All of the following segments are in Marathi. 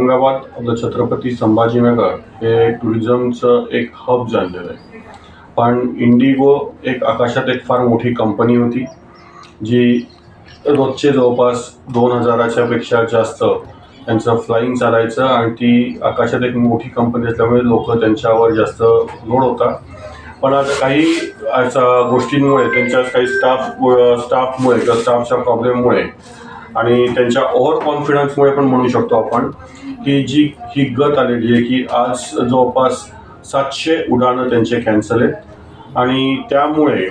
औरंगाबाद आपलं छत्रपती संभाजीनगर हे टुरिझमचं एक हब झालेलं आहे. पण इंडिगो एक आकाशात एक फार मोठी कंपनी होती जी रोजचे जवळपास 2000च्या पेक्षा जास्त त्यांचं फ्लाईंग चालायचं आणि ती आकाशात एक मोठी कंपनी असल्यामुळे लोक त्यांच्यावर जास्त लोड होता. पण आता काही गोष्टींमुळे त्यांच्या काही स्टाफमुळे किंवा स्टाफच्या प्रॉब्लेममुळे आणि त्यांच्या ओव्हर कॉन्फिडन्समुळे पण म्हणू शकतो आपण की जी ही गत आलेली आहे की आज जवळपास 700 उड्डाणं त्यांचे कॅन्सल आहेत आणि त्यामुळे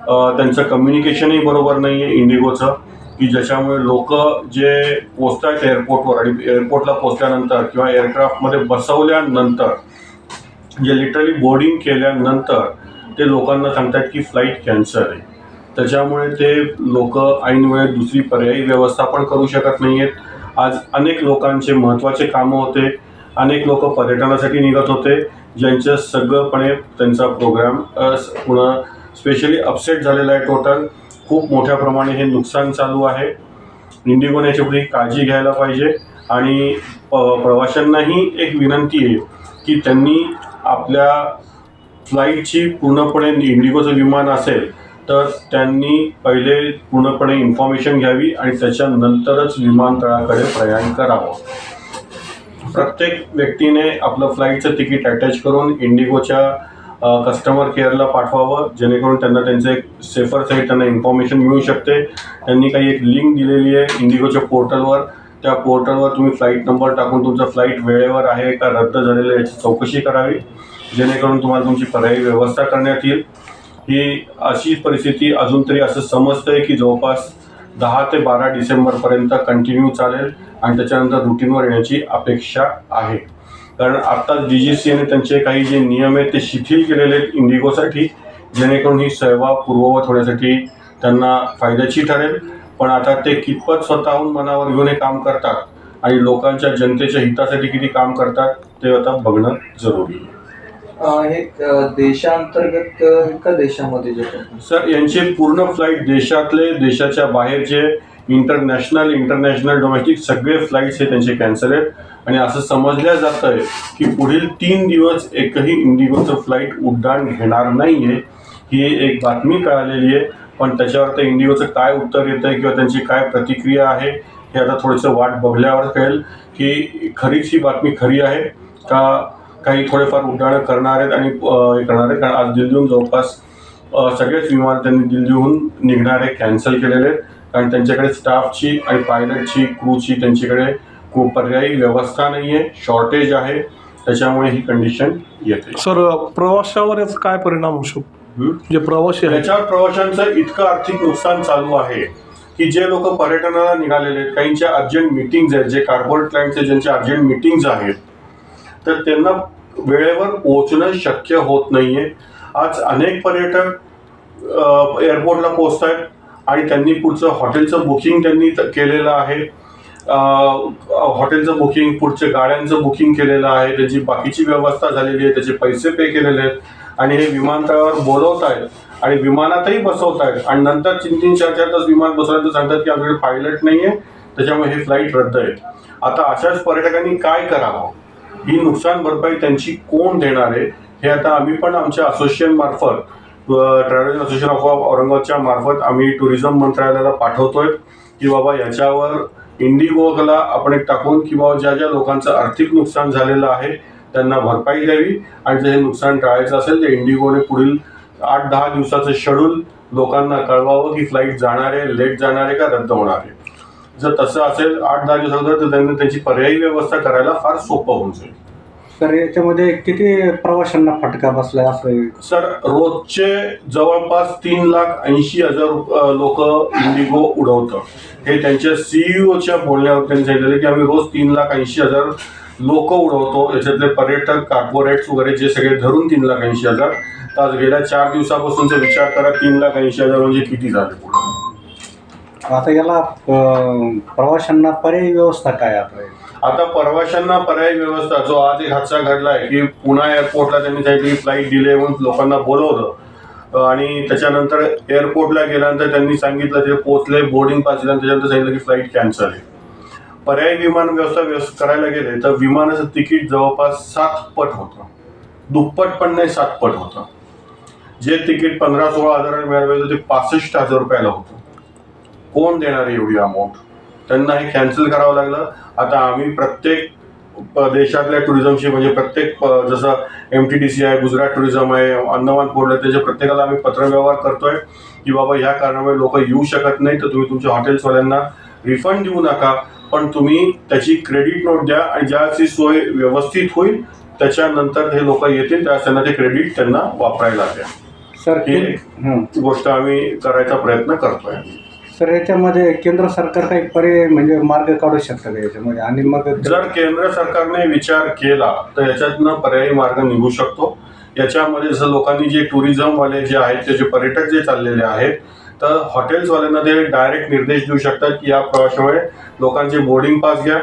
त्यांचं कम्युनिकेशनही बरोबर नाही आहे इंडिगोचं, की ज्याच्यामुळे लोक जे पोचत आहेत एअरपोर्टवर आणि एअरपोर्टला पोचल्यानंतर किंवा एअरक्राफ्टमध्ये बसवल्यानंतर जे लिटरली बोर्डिंग केल्यानंतर ते लोकांना सांगतात की फ्लाईट कॅन्सल आहे. त्याच्यामुळे ते लोक ऐन वेळेत दुसरी पर्यायी व्यवस्था पण करू शकत नाही आहेत. आज अनेक लोकांचे महत्त्वाचे कामं होते, अनेक लोक पर्यटनासाठी निघत होते, ज्यांचं सगळंपणे त्यांचा प्रोग्राम पुन्हा स्पेशली अपसेट झालेला आहे. टोटल खूप मोठ्या प्रमाणे हे नुकसान चालू आहे. इंडिगोने याच्यापुढे काळजी घ्यायला पाहिजे आणि प्रवाशांनाही एक विनंती आहे की त्यांनी आपल्या फ्लाईटची पूर्णपणे इंडिगोचं विमान असेल तर त्यांनी पहिले पूर्णपणे इन्फॉर्मेशन घ्यावी आणि त्याच्यानंतरच विमानतळाकडे प्रयाण करावं. प्रत्येक व्यक्तीने आपलं फ्लाईटचं तिकीट अटॅच करून इंडिगोच्या कस्टमर केअरला पाठवावं, जेणेकरून त्यांना त्यांचं एक सेफर साईड त्यांना इन्फॉर्मेशन मिळू शकते. त्यांनी काही एक लिंक दिलेली आहे इंडिगोच्या पोर्टलवर, त्या पोर्टलवर तुम्ही फ्लाईट नंबर टाकून तुमचं फ्लाईट वेळेवर आहे का रद्द झालेलं आहे याची चौकशी करावी, जेणेकरून तुम्हाला तुमची पर्यायी व्यवस्था करण्यात येईल. ही अशी परिस्थिती अजून तरी असं समजतंय की जवळपास 10 ते 12 डिसेंबरपर्यंत कंटिन्यू चालेल आणि त्याच्यानंतर रुटीनवर येण्याची अपेक्षा आहे. कारण आत्ताच DGCAने त्यांचे काही जे नियम आहेत ते शिथिल केलेले आहेत इंडिगोसाठी, जेणेकरून ही सेवा पूर्ववत होण्यासाठी त्यांना फायद्याची ठरेल. पण आता ते कितपत स्वतःहून मनावर घेऊन हे काम करतात आणि लोकांच्या जनतेच्या हितासाठी किती काम करतात ते आता बघणं जरुरी आहे. हे देशांतर्गत का देशामध्ये जे सर यांचे पूर्ण फ्लाईट देशाच्या बाहेरचे इंटरनॅशनल डोमेस्टिक सगळे फ्लाईट्स हे त्यांचे कॅन्सल आहेत आणि असं समजल्या जात आहे की पुढील 3 दिवस एकही इंडिगोचं फ्लाईट उड्डाण घेणार नाही आहे. ही एक बातमी कळालेली आहे, पण त्याच्यावर तर इंडिगोचं काय उत्तर येतं आहे किंवा त्यांची काय प्रतिक्रिया आहे हे आता थोडंसं वाट बघल्यावर कळेल की खरीच ही बातमी खरी आहे का काही थोडेफार उड्डाणं करणार आहेत आणि हे करणार आहेत. कारण आज दिल्लीहून जवळपास सगळेच विमान त्यांनी दिल्लीहून निघणारे कॅन्सल केलेले आहेत, कारण त्यांच्याकडे स्टाफची आणि पायलटची क्रूची त्यांच्याकडे खूप पर्यायी व्यवस्था नाही आहे, शॉर्टेज आहे, त्याच्यामुळे ही कंडिशन येते. सर प्रवाशावर याचा काय परिणाम होऊ शकतो? जे प्रवासी आहेत त्याच्यावर प्रवाशांचं इतकं आर्थिक नुकसान चालू आहे की जे लोक पर्यटनाला निघालेले आहेत, काहींच्या अर्जंट मिटिंग्ज आहेत, जे कॉर्पोरेट क्लायंटचे ज्यांच्या अर्जंट मिटिंग्ज आहेत तर त्यांना वेळेवर पोहोचणं शक्य होत नाहीये. आज अनेक पर्यटक एअरपोर्टला पोहोचत आहेत आणि त्यांनी पुढचं हॉटेलचं बुकिंग त्यांनी केलेलं आहे, हॉटेलचं बुकिंग, पुढच्या गाड्यांचं बुकिंग केलेलं आहे, त्याची बाकीची व्यवस्था झालेली आहे, त्याचे पैसे पे केलेले आहेत आणि हे विमानतळावर बोलवत आहेत आणि विमानातही बसवत आहेत आणि नंतर 3-3, 4-4 तास विमान बसवल्यानंतर सांगतात की आमच्याकडे पायलट नाही आहे, त्याच्यामुळे हे फ्लाईट रद्द आहे. आता अशाच पर्यटकांनी काय करावं, ही नुकसान भरपाई त्यांची कोण देणार आहे हे आता आम्ही पण आमच्या असोसिएशन मार्फत, ट्रॅव्हल असोसिएशन ऑफ औरंगाबादच्या मार्फत आम्ही टुरिझम मंत्रालयाला पाठवतोय की बाबा याच्यावर इंडिगोला आपण एक टाकून की बाबा ज्या ज्या लोकांचं आर्थिक नुकसान झालेलं आहे त्यांना भरपाई द्यावी आणि जर हे नुकसान टाळायचं असेल तर इंडिगोने पुढील 8-10 दिवसाचं शेड्यूल लोकांना कळवावं की फ्लाईट जाणार आहे, लेट जाणार आहे का रद्द होणार आहे. जर तसं असेल 8-10 दिवसानंतर तर त्यांना त्याची पर्यायी व्यवस्था करायला फार सोपं होऊन जाईल. तर याच्यामध्ये किती प्रवाशांना फटका बसलाय असं? सर रोजचे जवळपास 3,80,000 लोक इंडिगो उडवतं. हे त्यांच्या CEO बोलण्यावर त्यांनी सांगितलेलं की आम्ही रोज 3,80,000 लोक उडवतो, याच्यातले पर्यटक, कॉर्पोरेट्स वगैरे जे सगळे धरून 3,80,000. तर गेल्या 4 दिवसापासूनचा विचार करा, 3,80,000 म्हणजे किती झाले पुढे. आता याला प्रवाशांना पर्यायी व्यवस्था काय आता प्रवाशांना पर्यायी व्यवस्था, जो आज एक हादसा घडलाय की पुणे एअरपोर्टला त्यांनी सांगितलं फ्लाईट डिले म्हणून लोकांना बोलवलं आणि त्याच्यानंतर एअरपोर्टला गेल्यानंतर त्यांनी सांगितलं ते पोहोचले, बोर्डिंग पास दिल्यानंतर त्याच्यानंतर सांगितलं की फ्लाईट कॅन्सल आहे. पर्यायी विमान व्यवस्था करायला गेले तर विमानाचं तिकीट जवळपास 7 पट होतं, दुप्पट पण नाही 7 पट होतं. जे तिकीट 15-16 हजाराला मिळालं होतं ते 65,000 रुपयाला होतं. कोण देणार आहे एवढी अमाऊंट? त्यांना हे कॅन्सल करावं लागलं. आता आम्ही प्रत्येक देशातल्या टुरिझमशी म्हणजे प्रत्येक जसं MTDC आहे, गुजरात टुरिझम आहे, अंदमान पोर्ट आहे, त्याच्या प्रत्येकाला आम्ही पत्रव्यवहार करतोय की बाबा ह्या कारणामुळे लोक येऊ शकत नाही, तर तुम्ही तुमच्या हॉटेल्सवाल्यांना रिफंड देऊ नका, पण तुम्ही त्याची क्रेडिट नोट द्या आणि ज्याची सोय व्यवस्थित होईल त्याच्यानंतर हे लोक येतील त्यावेळेस त्यांना ते क्रेडिट त्यांना वापरायला द्या. सर ही गोष्ट आम्ही करायचा प्रयत्न करतोय. सर याच्यामध्ये केंद्र सरकार काही पर्याय म्हणजे मार्ग काढू शकतं का याच्यामध्ये? आणि मग जर केंद्र सरकारने विचार केला तर याच्यातनं पर्यायी मार्ग निघू शकतो. याच्यामध्ये जसं लोकांनी जे टुरिझमवाले जे आहेत त्याचे पर्यटक जे चाललेले आहेत तर हॉटेल्सवाल्यांना ते डायरेक्ट निर्देश देऊ शकतात की या प्रवासामुळे लोकांचे बोर्डिंग पास घ्या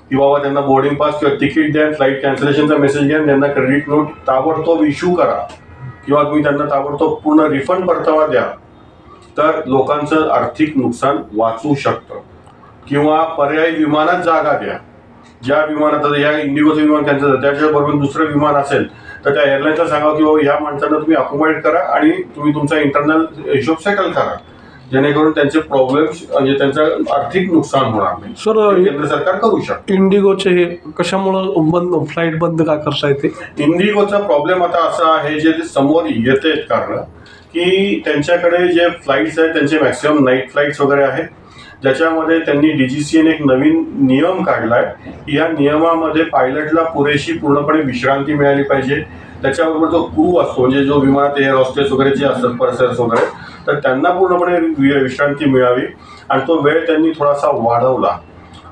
किंवा त्यांना बोर्डिंग पास किंवा तिकीट द्या, फ्लाईट कॅन्सलेशनचा मेसेज घ्या, त्यांना क्रेडिट नोट ताबडतोब इश्यू करा किंवा तुम्ही त्यांना ताबडतोब पूर्ण रिफंड परतावा द्या, तर लोकांचं आर्थिक नुकसान वाचू शकतं. किंवा पर्यायी विमानात जागा द्या. ज्या विमानात या इंडिगोचं विमान कॅन्सल झालं त्याच्याबरोबर दुसरं विमान असेल तर त्या एअरलाईनला सांगा की बाबा ह्या माणसांना तुम्ही अकोमोडेट करा आणि तुम्ही तुमचा इंटरनल हिशोब सेटल करा, जेणेकरून त्यांचे प्रॉब्लेम्स म्हणजे त्यांचं आर्थिक नुकसान होणार नाही. सर केंद्र सरकार करू शकते. इंडिगोचे हे कशामुळं फ्लाईट बंद का करता येते? इंडिगोचा प्रॉब्लेम आता असा आहे जे समोर येते कारण की त्यांच्याकडे जे फ्लाईट्स आहेत त्यांचे मॅक्सिमम नाईट फ्लाईट्स वगैरे आहेत, ज्याच्यामध्ये त्यांनी DGCAने एक नवीन नियम काढलाय. या नियमामध्ये पायलटला पुरेशी पूर्णपणे विश्रांती मिळाली पाहिजे. त्याच्याबरोबर जो क्रू असतो म्हणजे जो विमानात एअर हॉस्टेस वगैरे जे असतात पर्सन्स वगैरे तर त्यांना पूर्णपणे विश्रांती मिळावी आणि तो वेळ त्यांनी थोडासा वाढवला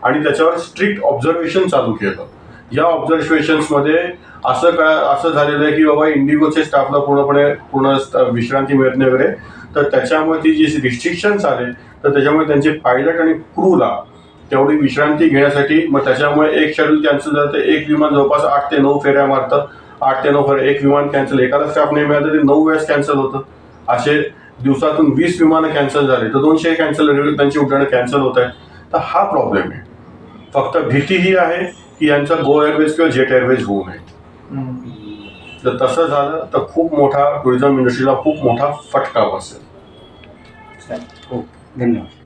आणि त्याच्यावर स्ट्रिक्ट ऑब्झर्वेशन चालू केलं. या ऑब्झर्वेशन्समध्ये असं झालेलं आहे की बाबा इंडिगोच्या स्टाफला पूर्ण विश्रांती मिळत नाही वगैरे, तर त्याच्यामुळे ती जी रिस्ट्रिक्शन्स आले तर त्याच्यामुळे त्यांचे पायलट आणि क्रूला तेवढी विश्रांती घेण्यासाठी मग त्याच्यामुळे एक शेड्यूल कॅन्सल झालं तर एक विमान जवळपास 8 ते 9 फेऱ्या मारतं. 8 ते 9 फेऱ्या एक विमान कॅन्सल, एखादा स्टाफ नाही मिळालं ते 9 वेळेस कॅन्सल होतं. असे दिवसातून 20 विमानं कॅन्सल झाले तर 200 कॅन्सल त्यांची उड्डाणं कॅन्सल होत आहेत. तर हा प्रॉब्लेम आहे. फक्त भीती ही आहे की यांचा गो एअरवेज किंवा जेट एअरवेज होऊ नये. जर तसं झालं तर खूप मोठा टुरिझम इंडस्ट्रीला खूप मोठा फटका बसेल. हो, धन्यवाद.